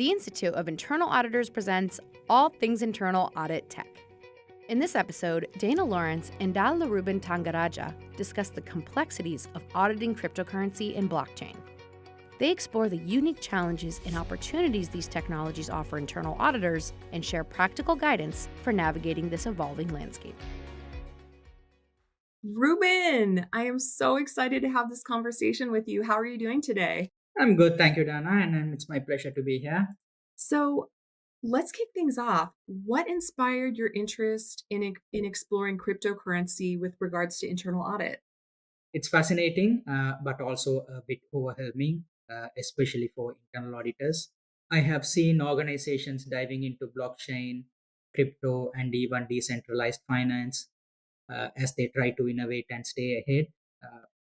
The Institute of Internal Auditors presents All Things Internal Audit Tech. In this episode, Dana Lawrence and Dhayalaruban Thangaraja discuss the complexities of auditing cryptocurrency and blockchain. They explore the unique challenges and opportunities these technologies offer internal auditors and share practical guidance for navigating this evolving landscape. Ruben, I am so excited to have this conversation with you. How are you doing today? I'm good, thank you, Dana, and it's my pleasure to be here. So, let's kick things off. What inspired your interest in exploring cryptocurrency with regards to internal audit? It's fascinating, but also a bit overwhelming, especially for internal auditors. I have seen organizations diving into blockchain, crypto, and even decentralized finance as they try to innovate and stay ahead.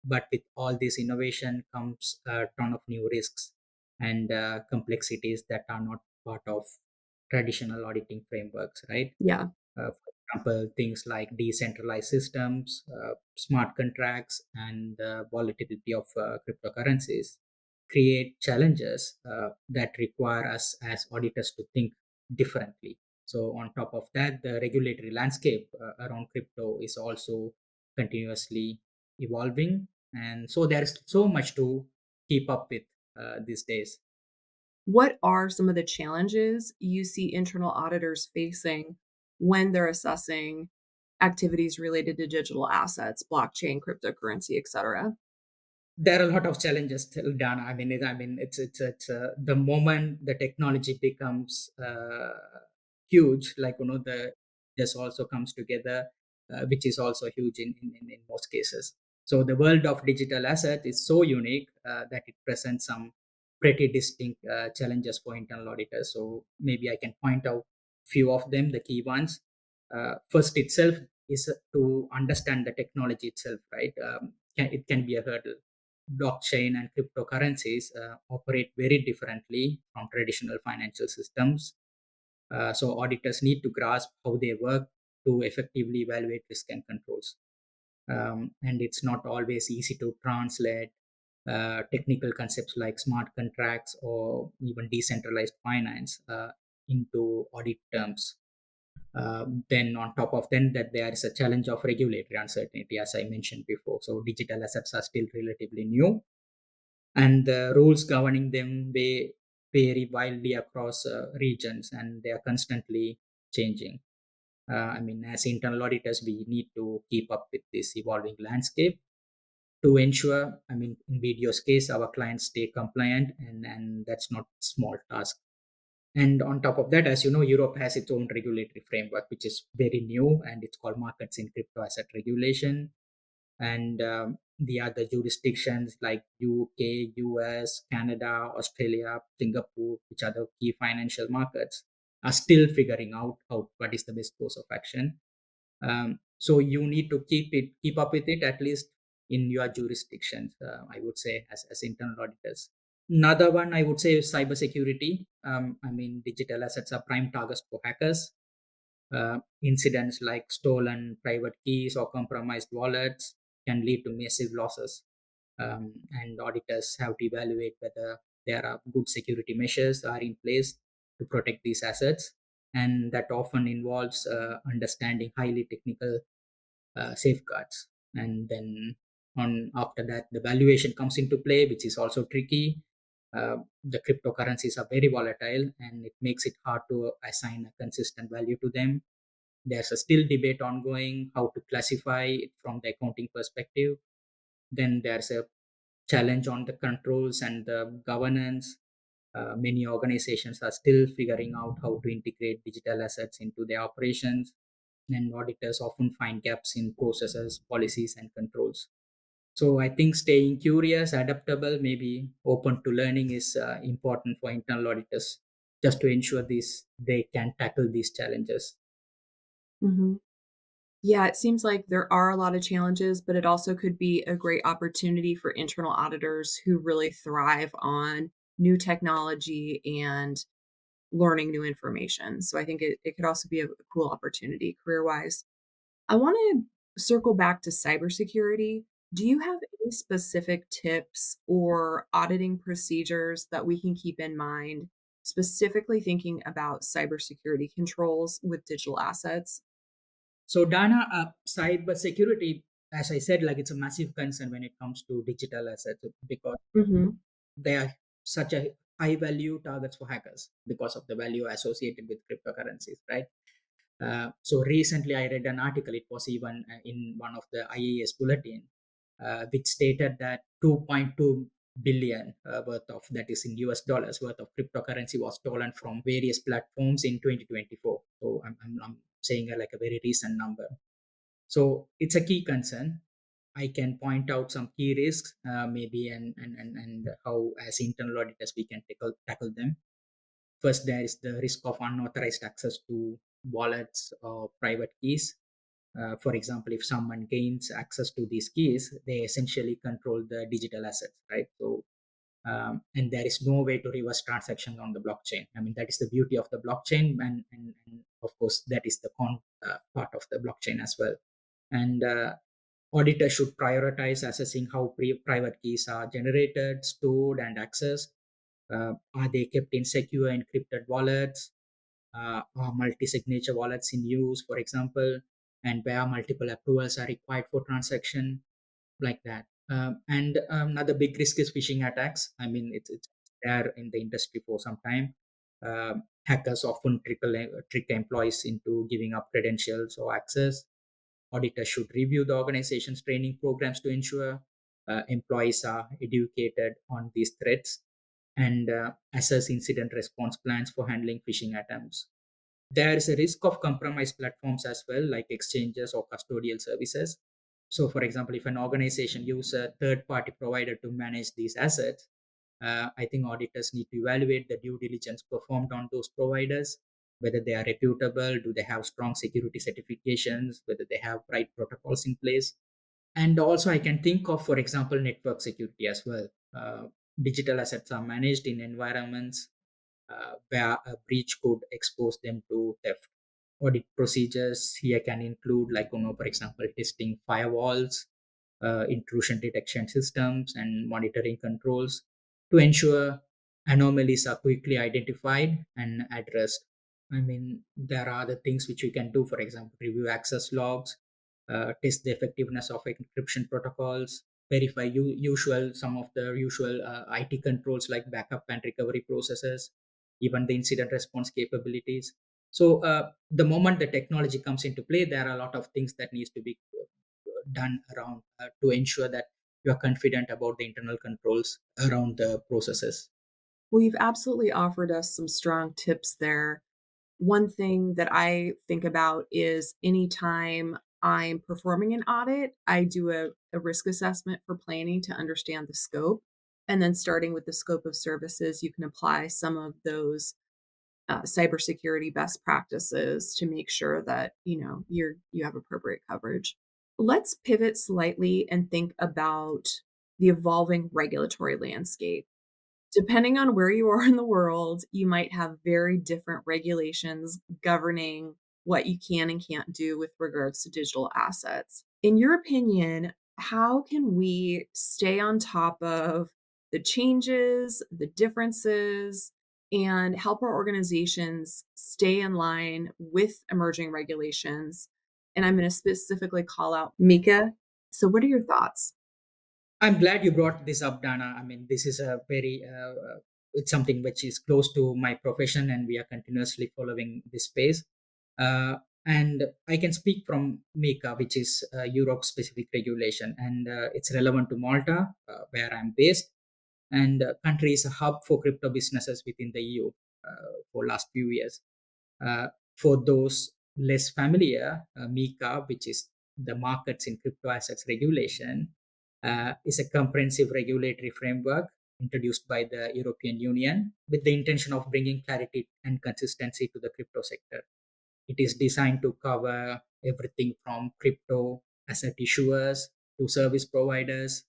But with all this innovation comes a ton of new risks and complexities that are not part of traditional auditing frameworks, right? Yeah. For example, things like decentralized systems, smart contracts, and the volatility of cryptocurrencies create challenges that require us as auditors to think differently. So, on top of that, the regulatory landscape around crypto is also continuously evolving. And so, there's so much to keep up with these days. What are some of the challenges you see internal auditors facing when they're assessing activities related to digital assets, blockchain, cryptocurrency, etc.? There are a lot of challenges still done. It's the moment the technology becomes huge, like the this also comes together, which is also huge in most cases. So the world of digital asset is so unique that it presents some pretty distinct challenges for internal auditors. So maybe I can point out few of them, the key ones. First itself is to understand the technology itself, right? It can be a hurdle. Blockchain and cryptocurrencies operate very differently from traditional financial systems. So auditors need to grasp how they work to effectively evaluate risk and controls. And it's not always easy to translate technical concepts like smart contracts or even decentralized finance into audit terms. Then on top of that there is a challenge of regulatory uncertainty, as I mentioned before. So digital assets are still relatively new, and the rules governing them vary wildly across regions, and they are constantly changing. As internal auditors, we need to keep up with this evolving landscape to ensure, in BDO's case, our clients stay compliant, and that's not small task. And on top of that, as you know, Europe has its own regulatory framework, which is very new, and it's called Markets in Crypto Asset Regulation. And the other jurisdictions like UK, US, Canada, Australia, Singapore, which are the key financial markets, are still figuring out what is the best course of action. So you need to keep up with it, at least in your jurisdictions. I would say as internal auditors. Another one I would say is cybersecurity. Digital assets are prime targets for hackers. Incidents like stolen private keys or compromised wallets can lead to massive losses. And auditors have to evaluate whether there are good security measures are in place to protect these assets. And that often involves understanding highly technical safeguards. And then on after that, the valuation comes into play, which is also tricky. The cryptocurrencies are very volatile, and it makes it hard to assign a consistent value to them. There's a still debate ongoing how to classify it from the accounting perspective. Then there's a challenge on the controls and the governance. Many organizations are still figuring out how to integrate digital assets into their operations, and auditors often find gaps in processes, policies, and controls. So I think staying curious, adaptable, maybe open to learning is important for internal auditors, just to ensure they can tackle these challenges. hmm Yeah, it seems like there are a lot of challenges, but it also could be a great opportunity for internal auditors who really thrive on new technology and learning new information. So I think it could also be a cool opportunity career wise. I want to circle back to cybersecurity. Do you have any specific tips or auditing procedures that we can keep in mind specifically thinking about cybersecurity controls with digital assets? So Dana, cybersecurity, as I said, like it's a massive concern when it comes to digital assets because Hmm. they are such a high value targets for hackers because of the value associated with cryptocurrencies, right? So recently, I read an article. It was even in one of the IAS bulletin, which stated that 2.2 billion worth of, that is in US dollars, worth of cryptocurrency was stolen from various platforms in 2024. So I'm saying like a very recent number. So it's a key concern. I can point out some key risks, maybe, and how as internal auditors we can tackle them. First, there is the risk of unauthorized access to wallets or private keys. For example, if someone gains access to these keys, they essentially control the digital assets, right? So, and there is no way to reverse transaction on the blockchain. I mean, that is the beauty of the blockchain, and of course, that is the part of the blockchain as well. And auditors should prioritize assessing how private keys are generated, stored, and accessed. Are they kept in secure encrypted wallets? Are multi-signature wallets in use, for example, and where multiple approvals are required for transaction, like that. And another big risk is phishing attacks. I mean, it's there in the industry for some time. Hackers often trick employees into giving up credentials or access. Auditors should review the organization's training programs to ensure employees are educated on these threats and assess incident response plans for handling phishing attempts. There is a risk of compromised platforms as well, like exchanges or custodial services. So, for example, if an organization uses a third party provider to manage these assets, I think auditors need to evaluate the due diligence performed on those providers, whether they are reputable, do they have strong security certifications, whether they have right protocols in place. And also, I can think of, for example, network security as well. Digital assets are managed in environments where a breach could expose them to theft. Audit procedures here can include, like, for example, testing firewalls, intrusion detection systems, and monitoring controls to ensure anomalies are quickly identified and addressed. I mean, there are other things which we can do, for example, review access logs, test the effectiveness of encryption protocols, verify some of the usual IT controls like backup and recovery processes, even the incident response capabilities. So the moment the technology comes into play, there are a lot of things that needs to be done around to ensure that you are confident about the internal controls around the processes. Well, you've absolutely offered us some strong tips there. One thing that I think about is anytime I'm performing an audit, I do a risk assessment for planning to understand the scope. And then starting with the scope of services, you can apply some of those cybersecurity best practices to make sure that you have appropriate coverage. Let's pivot slightly and think about the evolving regulatory landscape. Depending on where you are in the world, you might have very different regulations governing what you can and can't do with regards to digital assets. In your opinion, how can we stay on top of the changes, the differences, and help our organizations stay in line with emerging regulations? And I'm going to specifically call out MiCA. So, what are your thoughts? I'm glad you brought this up, Dana. I mean, this is a very it's something which is close to my profession, and we are continuously following this space. Uh, and I can speak from MiCA, which is Europe-specific regulation, and it's relevant to Malta, where I'm based, and country is a hub for crypto businesses within the EU for last few years. Uh, for those less familiar, MiCA, which is the Markets in Crypto Assets Regulation, is a comprehensive regulatory framework introduced by the European Union with the intention of bringing clarity and consistency to the crypto sector. It is designed to cover everything from crypto asset issuers to service providers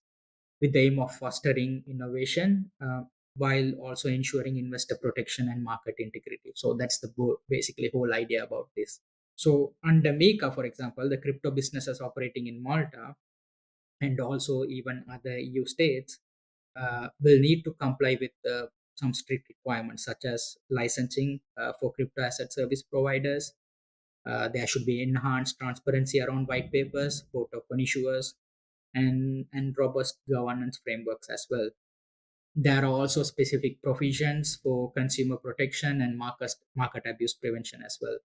with the aim of fostering innovation while also ensuring investor protection and market integrity. So that's the basically whole idea about this. So under MiCA, for example, the crypto businesses operating in Malta and also even other EU states will need to comply with some strict requirements such as licensing for crypto asset service providers. There should be enhanced transparency around white papers for token issuers and robust governance frameworks as well. There are also specific provisions for consumer protection and market abuse prevention as well.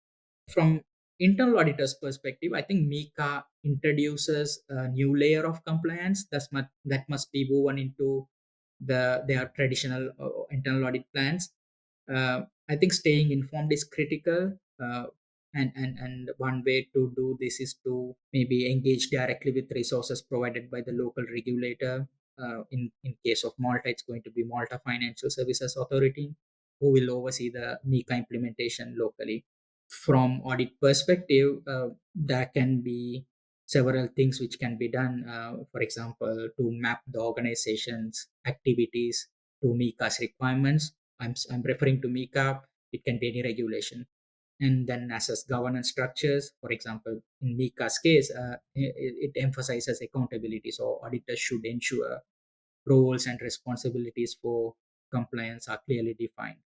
From internal auditors' perspective, I think MiCA introduces a new layer of compliance that must be woven into their traditional internal audit plans. I think staying informed is critical. And one way to do this is to maybe engage directly with resources provided by the local regulator. In case of Malta, it's going to be Malta Financial Services Authority, who will oversee the MiCA implementation locally. From audit perspective, there can be several things which can be done. For example, to map the organization's activities to MiCA's requirements. I'm referring to MiCA. It can be any regulation, and then assess governance structures. For example, in MiCA's case, it emphasizes accountability. So auditors should ensure roles and responsibilities for compliance are clearly defined.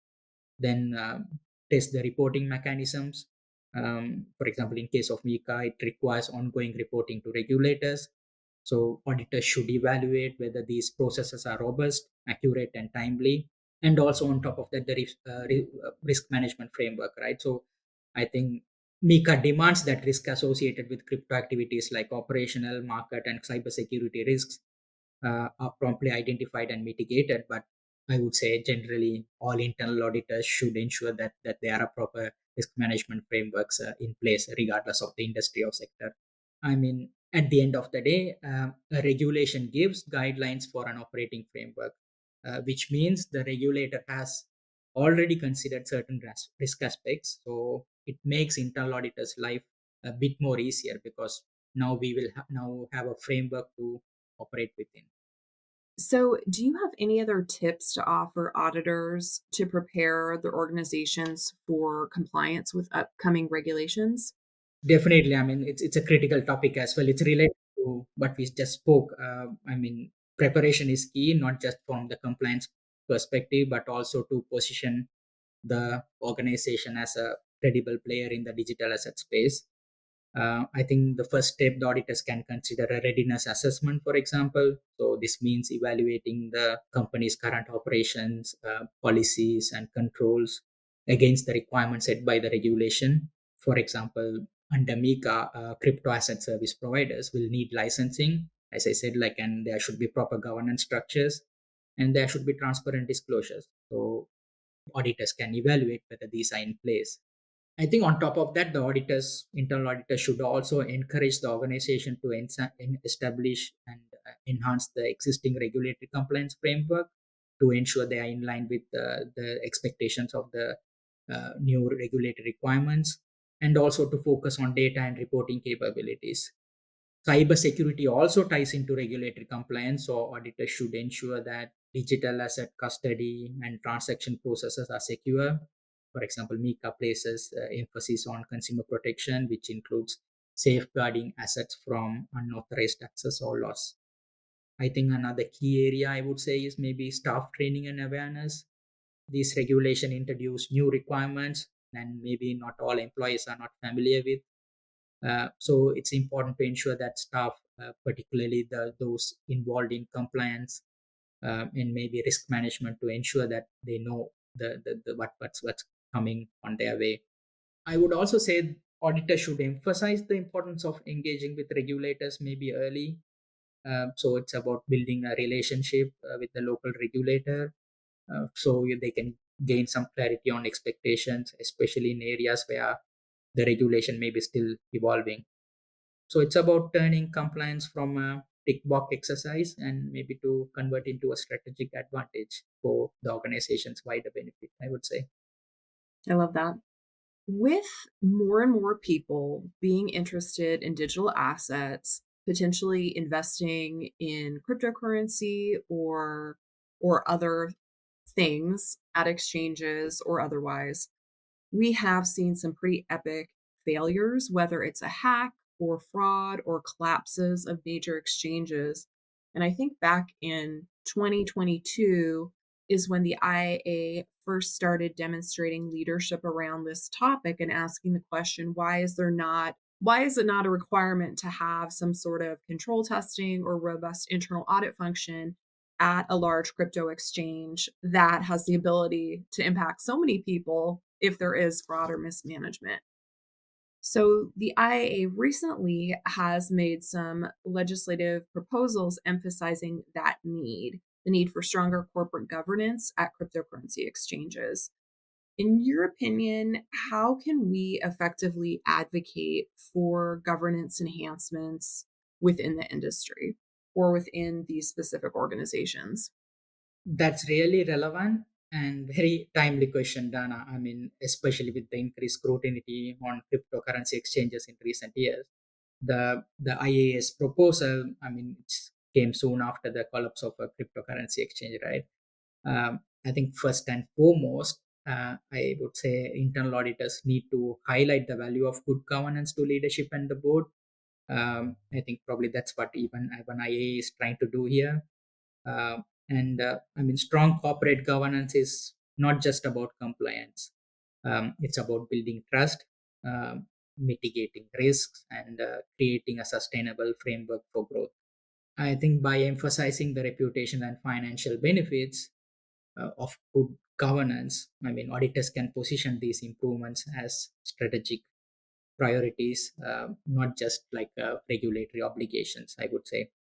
Then test the reporting mechanisms. For example, in case of MiCA, it requires ongoing reporting to regulators. So auditors should evaluate whether these processes are robust, accurate, and timely. And also on top of that, the risk management framework, right? So I think MiCA demands that risk associated with crypto activities like operational, market, and cybersecurity risks are promptly identified and mitigated. But I would say generally all internal auditors should ensure that there are proper risk management frameworks in place, regardless of the industry or sector. I mean, at the end of the day, a regulation gives guidelines for an operating framework, which means the regulator has already considered certain risk aspects. So it makes internal auditors' life a bit more easier because now we will now have a framework to operate within. So, do you have any other tips to offer auditors to prepare their organizations for compliance with upcoming regulations? Definitely, I mean it's a critical topic as well. It's related to what we just spoke. I mean, preparation is key, not just from the compliance perspective, but also to position the organization as a credible player in the digital asset space. I think the first step the auditors can consider a readiness assessment, for example. So this means evaluating the company's current operations, policies, and controls against the requirements set by the regulation. For example, under MiCA, crypto asset service providers will need licensing, as I said, and there should be proper governance structures and there should be transparent disclosures. So auditors can evaluate whether these are in place. I think on top of that, the internal auditors should also encourage the organization to establish and enhance the existing regulatory compliance framework to ensure they are in line with the expectations of the new regulatory requirements, and also to focus on data and reporting capabilities. Cybersecurity also ties into regulatory compliance, so auditors should ensure that digital asset custody and transaction processes are secure. For example, MiCA places emphasis on consumer protection, which includes safeguarding assets from unauthorized access or loss. I think another key area I would say is maybe staff training and awareness. These regulation introduce new requirements, and maybe not all employees are not familiar with. So it's important to ensure that staff, particularly those involved in compliance and maybe risk management, to ensure that they know what's coming on their way. I would also say auditors should emphasize the importance of engaging with regulators maybe early. So it's about building a relationship with the local regulator, so they can gain some clarity on expectations, especially in areas where the regulation may be still evolving. So it's about turning compliance from a tick box exercise and maybe to convert into a strategic advantage for the organization's wider benefit, I would say. I love that. With more and more people being interested in digital assets, potentially investing in cryptocurrency or other things at exchanges or otherwise, we have seen some pretty epic failures, whether it's a hack or fraud or collapses of major exchanges. And I think back in 2022, is when the IAA first started demonstrating leadership around this topic and asking the question, why is it not a requirement to have some sort of control testing or robust internal audit function at a large crypto exchange that has the ability to impact so many people if there is fraud or mismanagement? So, the IAA recently has made some legislative proposals emphasizing the need for stronger corporate governance at cryptocurrency exchanges. In your opinion, how can we effectively advocate for governance enhancements within the industry or within these specific organizations? That's really relevant and very timely question, Dana. I mean, especially with the increased scrutiny on cryptocurrency exchanges in recent years. The IAS proposal, I mean, it came soon after the collapse of a cryptocurrency exchange, right? I think first and foremost, I would say internal auditors need to highlight the value of good governance to leadership and the board. I think probably that's what even IA is trying to do here. And I mean, strong corporate governance is not just about compliance. It's about building trust, mitigating risks, and creating a sustainable framework for growth. I think by emphasizing the reputation and financial benefits of good governance, I mean, auditors can position these improvements as strategic priorities, not just like regulatory obligations, I would say.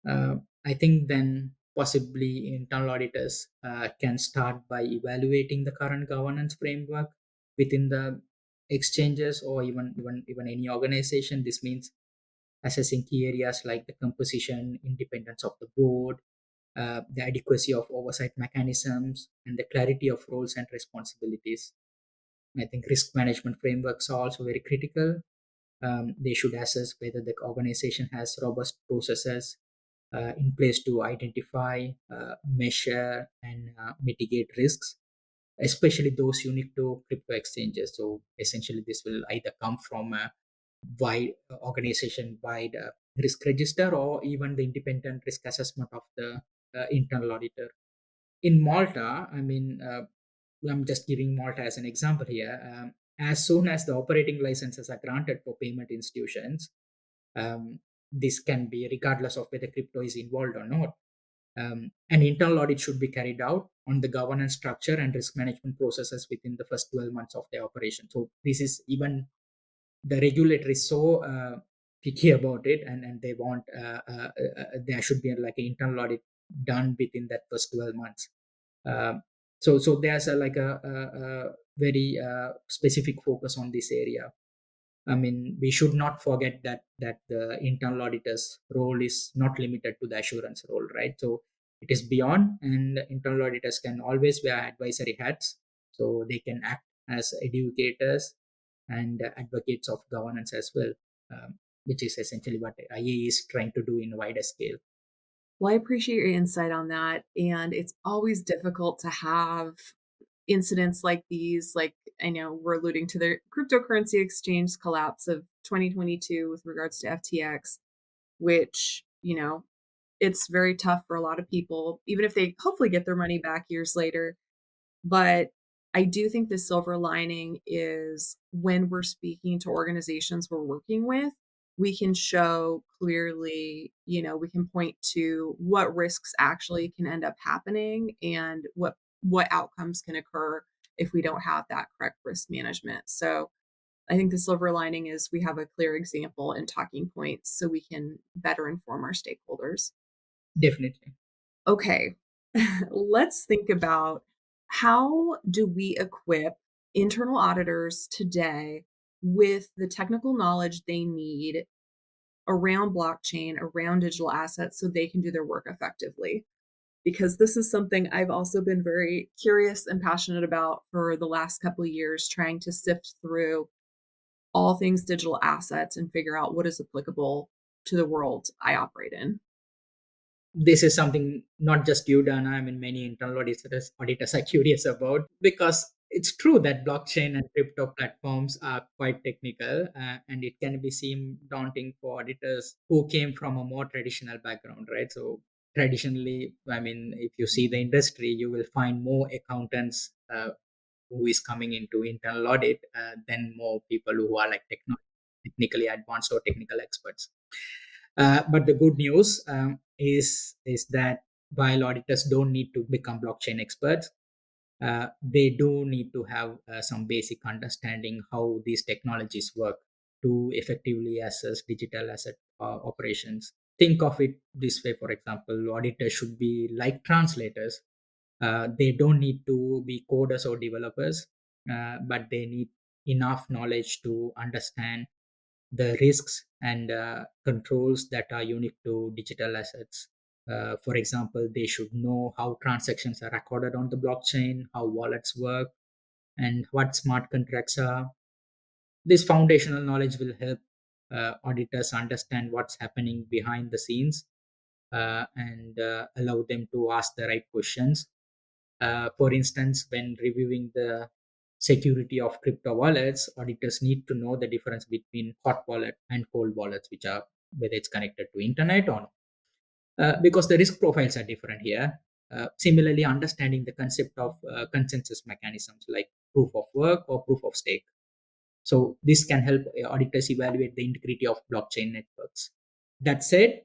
I think then possibly internal auditors can start by evaluating the current governance framework within the exchanges or even any organization. This means assessing key areas like the composition, independence of the board, the adequacy of oversight mechanisms, and the clarity of roles and responsibilities. I think risk management frameworks are also very critical. They should assess whether the organization has robust processes in place to identify, measure, and mitigate risks, especially those unique to crypto exchanges. So essentially, this will either come from a wide organization wide risk register or even the independent risk assessment of the internal auditor. In Malta, I mean, I'm just giving Malta as an example here. As soon as the operating licenses are granted for payment institutions, this can be regardless of whether crypto is involved or not. An internal audit should be carried out on the governance structure and risk management processes within the first 12 months of the operation. So this is even the regulator is so picky about it, and they want there should be like an internal audit done within that first 12 months. So there's a very specific focus on this area. I mean, we should not forget that the internal auditor's role is not limited to the assurance role, right? So it is beyond, and internal auditors can always wear advisory hats, so they can act as educators and advocates of governance as well, which is essentially what IA is trying to do in a wider scale. Well, I appreciate your insight on that. And it's always difficult to have incidents like these. Like, I know we're alluding to the cryptocurrency exchange collapse of 2022 with regards to FTX, which, it's very tough for a lot of people, even if they hopefully get their money back years later. But I do think the silver lining is when we're speaking to organizations we're working with, we can show clearly, we can point to what risks actually can end up happening and what outcomes can occur if we don't have that correct risk management. So I think the silver lining is we have a clear example and talking points so we can better inform our stakeholders. Definitely. Okay, let's think about how do we equip internal auditors today with the technical knowledge they need around blockchain, around digital assets, so they can do their work effectively? Because this is something I've also been very curious and passionate about for the last couple of years, trying to sift through all things digital assets and figure out what is applicable to the world I operate in. This is something not just you, Dana. I mean, many internal auditors are curious about, because it's true that blockchain and crypto platforms are quite technical, and it can be seem daunting for auditors who came from a more traditional background, right? So traditionally, I mean, if you see the industry, you will find more accountants who is coming into internal audit than more people who are like technically advanced or technical experts. But the good news is that while auditors don't need to become blockchain experts, they do need to have some basic understanding how these technologies work to effectively assess digital asset operations. Think of it this way: for example, auditors should be like translators. They don't need to be coders or developers, but they need enough knowledge to understand the risks and controls that are unique to digital assets. For example, they should know how transactions are recorded on the blockchain, how wallets work, and what smart contracts are. This foundational knowledge will help auditors understand what's happening behind the scenes and allow them to ask the right questions. For instance, when reviewing the security of crypto wallets, auditors need to know the difference between hot wallet and cold wallets, which are whether it's connected to internet or not, because the risk profiles are different here. Similarly, understanding the concept of consensus mechanisms like proof of work or proof of stake. So this can help auditors evaluate the integrity of blockchain networks. That said,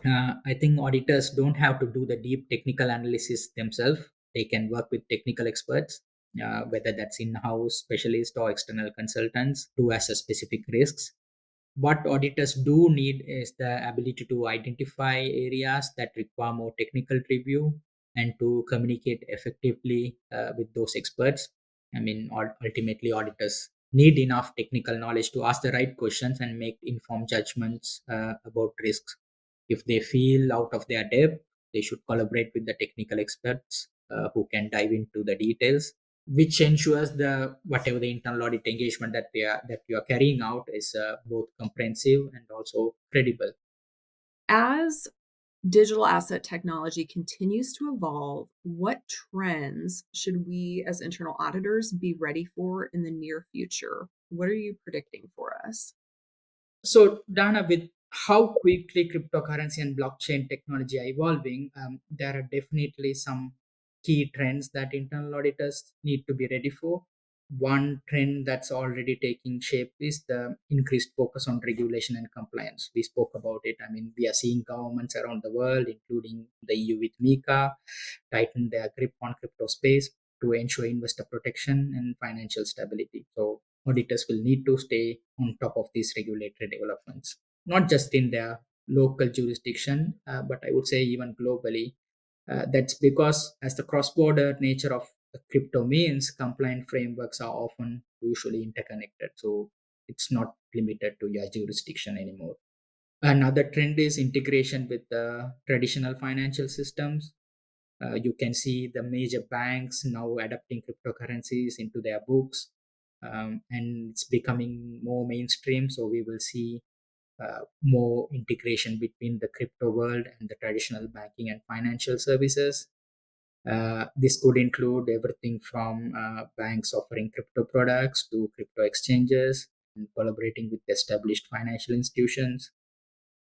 I think auditors don't have to do the deep technical analysis themselves. They can work with technical experts, whether that's in-house specialists or external consultants, to assess specific risks. What auditors do need is the ability to identify areas that require more technical review and to communicate effectively with those experts. I mean, ultimately, auditors need enough technical knowledge to ask the right questions and make informed judgments about risks. If they feel out of their depth, they should collaborate with the technical experts who can dive into the details, which ensures the whatever the internal audit engagement that you are carrying out is both comprehensive and also credible. As digital asset technology continues to evolve, what trends should we as internal auditors be ready for in the near future? What are you predicting for us? So, Dana, with how quickly cryptocurrency and blockchain technology are evolving, there are definitely some key trends that internal auditors need to be ready for. One trend that's already taking shape is the increased focus on regulation and compliance. We spoke about it. I mean, we are seeing governments around the world, including the EU with MiCA, tighten their grip on crypto space to ensure investor protection and financial stability. So, auditors will need to stay on top of these regulatory developments, not just in their local jurisdiction, but I would say even globally. That's because, as the cross border nature of the crypto means, compliant frameworks are often usually interconnected. So, it's not limited to your jurisdiction anymore. Another trend is integration with the traditional financial systems. You can see the major banks now adapting cryptocurrencies into their books, and it's becoming more mainstream. So we will see more integration between the crypto world and the traditional banking and financial services. This could include everything from banks offering crypto products to crypto exchanges and collaborating with established financial institutions.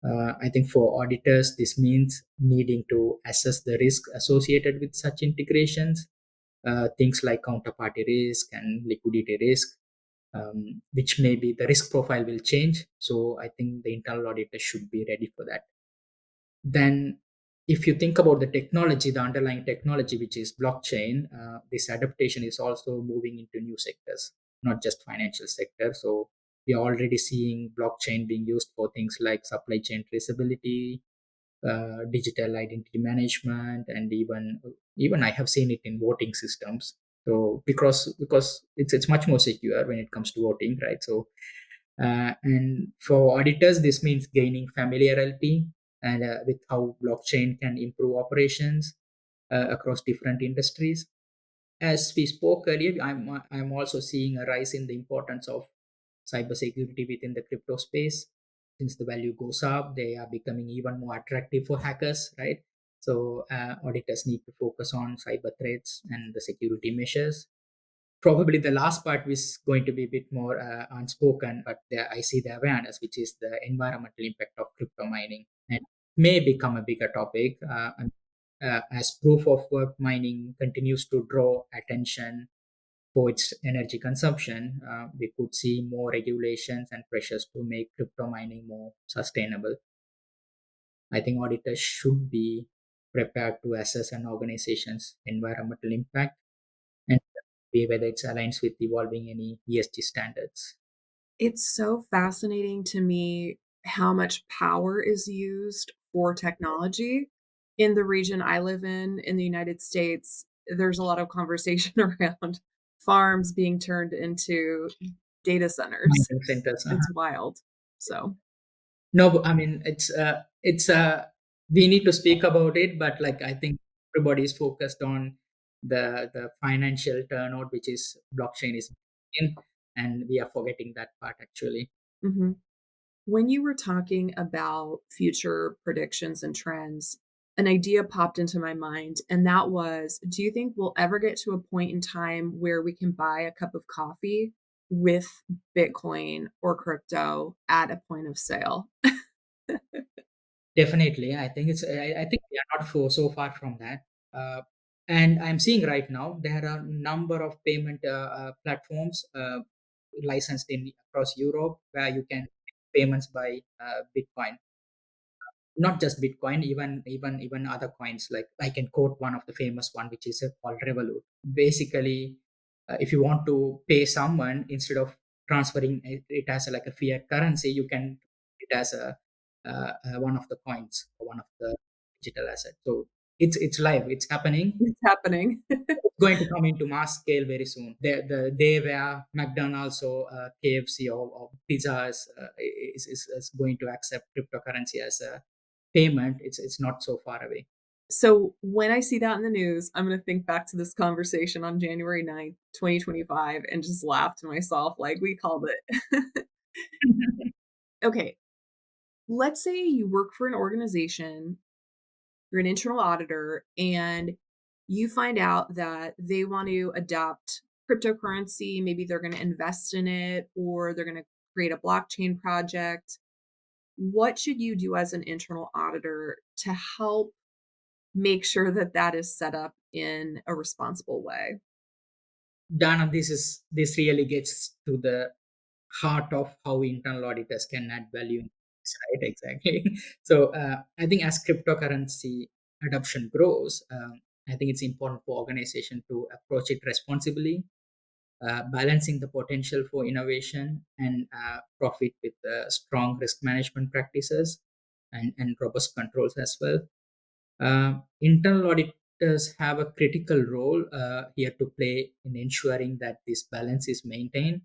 I think for auditors, this means needing to assess the risk associated with such integrations, things like counterparty risk and liquidity risk, which maybe the risk profile will change. So I think the internal auditor should be ready for that. Then, if you think about the technology, the underlying technology, which is blockchain, this adaptation is also moving into new sectors, not just financial sector. So we are already seeing blockchain being used for things like supply chain traceability, digital identity management, and even I have seen it in voting systems. So because it's much more secure when it comes to voting, right? So and for auditors, this means gaining familiarity and with how blockchain can improve operations across different industries. As we spoke earlier, I'm also seeing a rise in the importance of cybersecurity within the crypto space. Since the value goes up, they are becoming even more attractive for hackers, right? So auditors need to focus on cyber threats and the security measures. Probably the last part is going to be a bit more unspoken, but I see the awareness, which is the environmental impact of crypto mining. may become a bigger topic as proof of work mining continues to draw attention for its energy consumption. We could see more regulations and pressures to make crypto mining more sustainable. I think auditors should be prepared to assess an organization's environmental impact and see whether it aligns with evolving any ESG standards. It's so fascinating to me how much power is used for technology. In the region I live in the United States, there's a lot of conversation around farms being turned into data centers. Mining centers. It's wild. So, No, I mean we need to speak about it, but like I think everybody is focused on the financial turnout, which is blockchain is in, and we are forgetting that part actually. mhm. When you were talking about future predictions and trends, an idea popped into my mind, and that was, do you think we'll ever get to a point in time where we can buy a cup of coffee with Bitcoin or crypto at a point of sale? Definitely, I think I think we are not so far from that. Uh, and I'm seeing right now there are a number of payment platforms licensed in across Europe where you can make payments by Bitcoin. Not just Bitcoin, even other coins. Like I can quote one of the famous one, which is called Revolut. Basically, if you want to pay someone, instead of transferring it as like a fiat currency, you can it as one of the coins or one of the digital assets. So it's live, it's happening. It's happening. It's going to come into mass scale very soon. The day where McDonald's or KFC or pizzas is going to accept cryptocurrency as a payment, it's not so far away. So when I see that in the news, I'm going to think back to this conversation on January 9th, 2025, and just laugh to myself like we called it. Okay, let's say you work for an organization, you're an internal auditor, and you find out that they want to adopt cryptocurrency. Maybe they're going to invest in it or they're going to create a blockchain project. What should you do as an internal auditor to help make sure that that is set up in a responsible way? Dana, this really gets to the heart of how internal auditors can add value. Right, exactly. So I think as cryptocurrency adoption grows, I think it's important for organization to approach it responsibly, balancing the potential for innovation and profit with strong risk management practices and robust controls as well. Internal auditors have a critical role here to play in ensuring that this balance is maintained.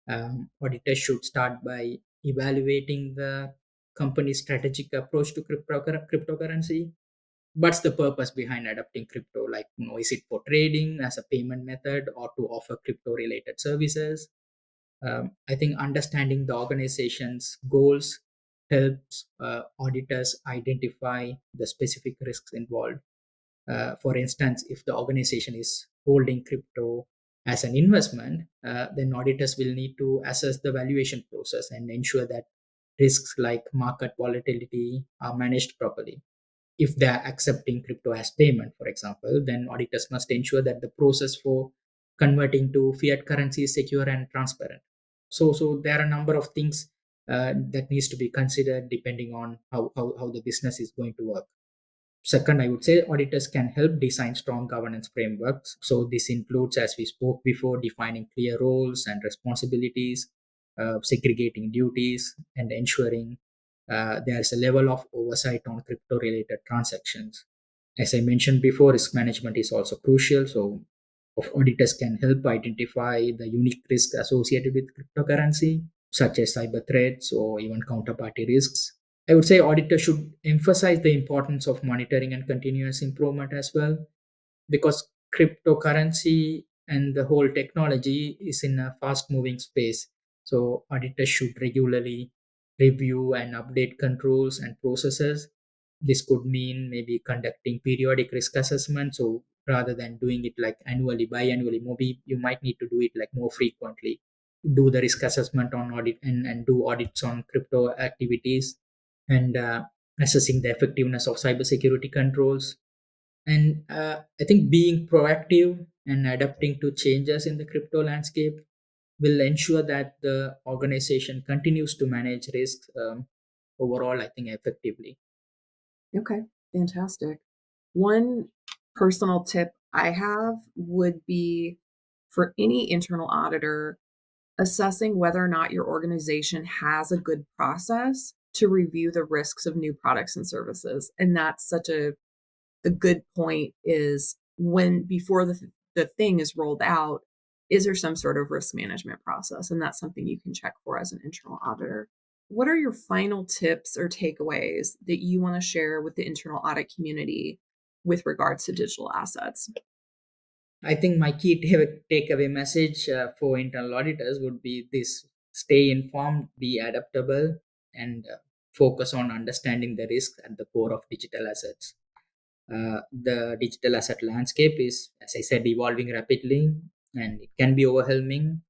Auditors should start by evaluating the company's strategic approach to cryptocurrency. What's the purpose behind adopting crypto? Like, is it for trading as a payment method or to offer crypto related services? I think understanding the organization's goals helps auditors identify the specific risks involved. For instance, if the organization is holding crypto as an investment, then auditors will need to assess the valuation process and ensure that risks like market volatility are managed properly. If they are accepting crypto as payment, for example, then auditors must ensure that the process for converting to fiat currency is secure and transparent. So there are a number of things that needs to be considered depending on how the business is going to work. Second, I would say auditors can help design strong governance frameworks. So this includes, as we spoke before, defining clear roles and responsibilities, segregating duties, and ensuring there's a level of oversight on crypto-related transactions. As I mentioned before, risk management is also crucial. So auditors can help identify the unique risks associated with cryptocurrency, such as cyber threats or even counterparty risks. I would say auditors should emphasize the importance of monitoring and continuous improvement as well, because cryptocurrency and the whole technology is in a fast moving space. So auditors should regularly review and update controls and processes. This could mean maybe conducting periodic risk assessment. So rather than doing it like annually, biannually, maybe you might need to do it like more frequently. Do the risk assessment on audit and do audits on crypto activities, and assessing the effectiveness of cybersecurity controls, and I think being proactive and adapting to changes in the crypto landscape will ensure that the organization continues to manage risks overall, I think, effectively. Okay, fantastic. One personal tip I have would be for any internal auditor assessing whether or not your organization has a good process to review the risks of new products and services. And that's such a good point is when before the thing is rolled out, is there some sort of risk management process? And that's something you can check for as an internal auditor. What are your final tips or takeaways that you want to share with the internal audit community with regards to digital assets? I think my key takeaway message for internal auditors would be this: stay informed, be adaptable, and focus on understanding the risks at the core of digital assets. The digital asset landscape is, as I said, evolving rapidly, and it can be overwhelming.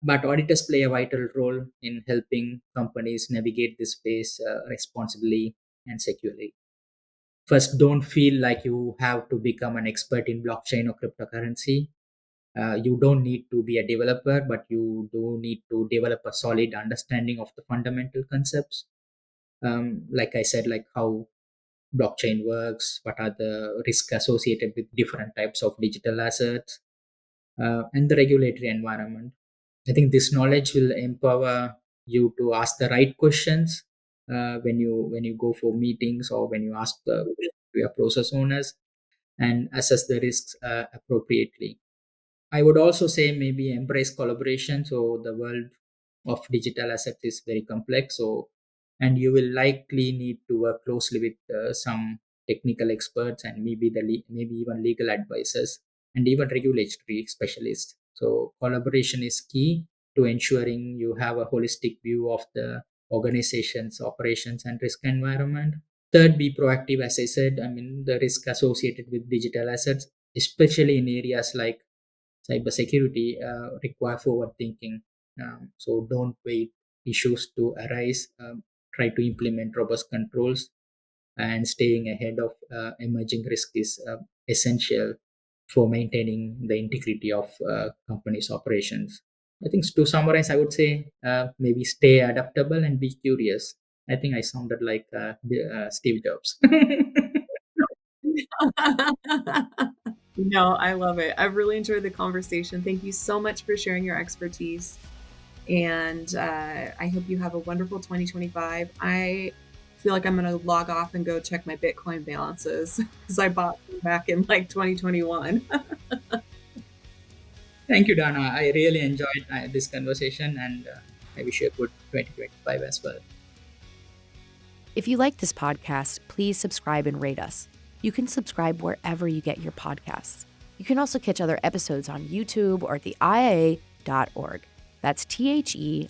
But auditors play a vital role in helping companies navigate this space responsibly and securely. First, don't feel like you have to become an expert in blockchain or cryptocurrency. You don't need to be a developer, but you do need to develop a solid understanding of the fundamental concepts. Like I said, like how blockchain works, what are the risks associated with different types of digital assets, and the regulatory environment. I think this knowledge will empower you to ask the right questions when you go for meetings, or when you ask your process owners, and assess the risks appropriately. I would also say maybe embrace collaboration. So the world of digital assets is very complex. So, and you will likely need to work closely with some technical experts, and maybe maybe even legal advisors, and even regulatory specialists. So collaboration is key to ensuring you have a holistic view of the organization's operations and risk environment. Third, be proactive. As I said, I mean, the risk associated with digital assets, especially in areas like cybersecurity, require forward thinking. So don't wait issues to arise. Try to implement robust controls, and staying ahead of emerging risk is essential for maintaining the integrity of company's operations. I think to summarize, I would say maybe stay adaptable and be curious. I think I sounded like Steve Jobs. No, I love it. I've really enjoyed the conversation. Thank you so much for sharing your expertise. And I hope you have a wonderful 2025. I feel like I'm going to log off and go check my Bitcoin balances because I bought them back in like 2021. Thank you, Dana. I really enjoyed this conversation, and I wish you a good 2025 as well. If you like this podcast, please subscribe and rate us. You can subscribe wherever you get your podcasts. You can also catch other episodes on YouTube or at the IIA.org. That's THEIIA.org.